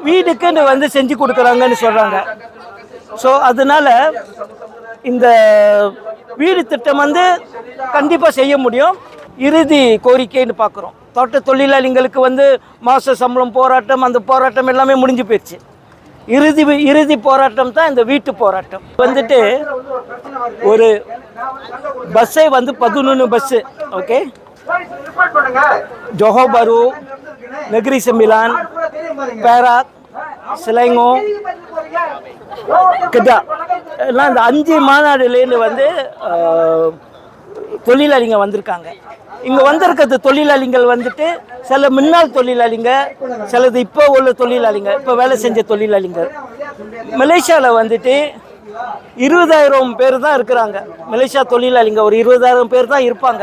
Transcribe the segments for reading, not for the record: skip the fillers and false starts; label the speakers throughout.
Speaker 1: வீடுக்குன்னு வந்து செஞ்சு கொடுக்குறாங்கன்னு சொல்கிறாங்க. ஸோ அதனால் இந்த வீடு திட்டம் வந்து கண்டிப்பாக செய்ய முடியும். இறுதி கோரிக்கைன்னு பார்க்குறோம். தோட்ட தொழிலாளிகளுக்கு வந்து மாத சம்பளம் போராட்டம், அந்த போராட்டம் எல்லாமே முடிஞ்சு போயிடுச்சு. இறுதி போராட்டம் தான் இந்த வீட்டு போராட்டம். வந்துட்டு ஒரு பஸ்ஸே வந்து 11 பஸ்ஸு, ஓகே, ஜோஹர் பாரு, நெகிரி செம்பிலான், பேராக், சிலைங்கோ, கிட்டா எல்லாம் இந்த 5 மாநாடுலேருந்து வந்து தொழிலாளிங்க வந்திருக்காங்க. இங்கே வந்திருக்கிறது தொழிலாளிகள் வந்துட்டு சில முன்னாள் தொழிலாளிங்க, சிலது இப்போ உள்ள தொழிலாளிங்க, இப்போ வேலை செஞ்ச தொழிலாளிங்க. மலேசியாவில் வந்துட்டு 20,000 பேர் தான் இருக்கிறாங்க. மலேசியா தொழிலாளிங்க ஒரு 20,000 பேர் தான் இருப்பாங்க.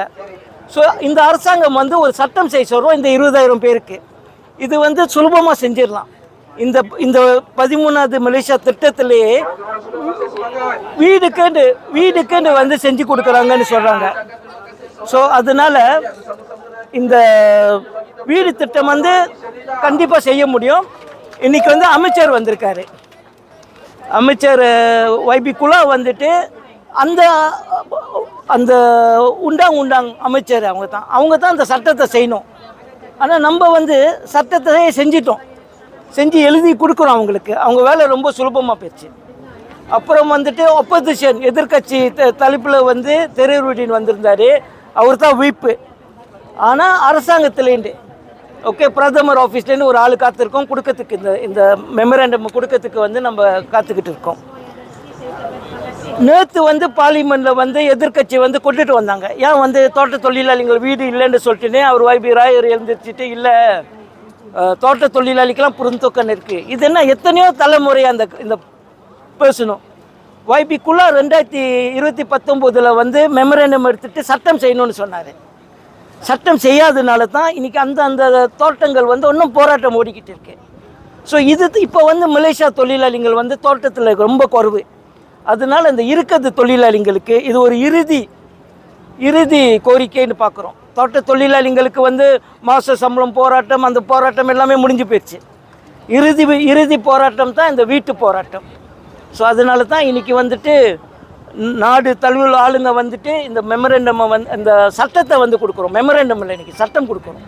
Speaker 1: ஸோ இந்த அரசாங்கம் வந்து ஒரு சட்டம் செய்ய சொல்கிறோம் இந்த 20,000 பேருக்கு. இது வந்து சுலபமாக செஞ்சிடலாம். இந்த 13வது மலேசியா திட்டத்திலேயே வீடுக்குன்னு வந்து செஞ்சு கொடுக்குறாங்கன்னு சொல்கிறாங்க. ஸோ அதனால் இந்த வீடு திட்டம் வந்து கண்டிப்பாக செய்ய முடியும். இன்றைக்கி வந்து அமைச்சர் வந்திருக்காரு. அமைச்சர் YB குலா வந்துட்டு அந்த உண்டாங் அமைச்சர் அவங்க தான் அந்த சட்டத்தை செய்யணும். ஆனால் நம்ம வந்து சட்டத்தை செஞ்சிட்டோம், செஞ்சு எழுதி கொடுக்குறோம் அவங்களுக்கு. அவங்க வேலை ரொம்ப சுலபமாக போயிடுச்சு. அப்புறம் வந்துட்டு ஒப்போசிஷன் எதிர்கட்சி தலைப்பில் வந்து தெரூருடீன் வந்திருந்தார். அவர் தான் வீப்பு. ஆனால் அரசாங்கத்துலேருந்து ஓகே பிரதமர் ஆஃபீஸ்லேருந்து ஒரு ஆள் காத்திருக்கோம் கொடுக்கறதுக்கு, இந்த மெமரண்டம் கொடுக்கறதுக்கு வந்து நம்ம காத்துக்கிட்டு இருக்கோம். நேற்று வந்து பார்லிமெண்ட்டில் வந்து எதிர்கட்சி வந்து கொண்டுட்டு வந்தாங்க. ஏன் வந்து தோட்ட தொழிலாளிகள் வீடு இல்லைன்னு சொல்லிட்டுனே அவர் YB ராயர் எழுந்திரிச்சிட்டு இல்லை தோட்ட தொழிலாளிக்கெல்லாம் புறந்தொக்கன் இருக்குது. இது என்ன எத்தனையோ தலைமுறையாக இந்த பேசணும். YB குலா 2019 வந்து மெமரண்டம் எடுத்துகிட்டு சட்டம் செய்யணும்னு சொன்னார். சட்டம் செய்யாதனால தான் இன்றைக்கி அந்த தோட்டங்கள் வந்து இன்னும் போராட்டம் ஓடிக்கிட்டு இருக்கு. ஸோ இப்போ வந்து மலேசியா தொழிலாளிகள் வந்து தோட்டத்தில் ரொம்ப குறைவு. அதனால் இந்த இருக்கிறது தொழிலாளிங்களுக்கு இது ஒரு இறுதி கோரிக்கைன்னு பார்க்குறோம். தோட்ட தொழிலாளிங்களுக்கு வந்து மாத சம்பளம் போராட்டம், அந்த போராட்டம் எல்லாமே முடிஞ்சு போயிடுச்சு. இறுதி போராட்டம் தான் இந்த வீட்டு போராட்டம். ஸோ அதனால தான் இன்றைக்கி வந்துட்டு நாடு தழுவல் ஆளுங்க வந்துட்டு இந்த மெமரண்டம் இந்த சட்டத்தை வந்து கொடுக்குறோம். மெமரண்டம் இல்லை, இன்றைக்கி சட்டம் கொடுக்குறோம்.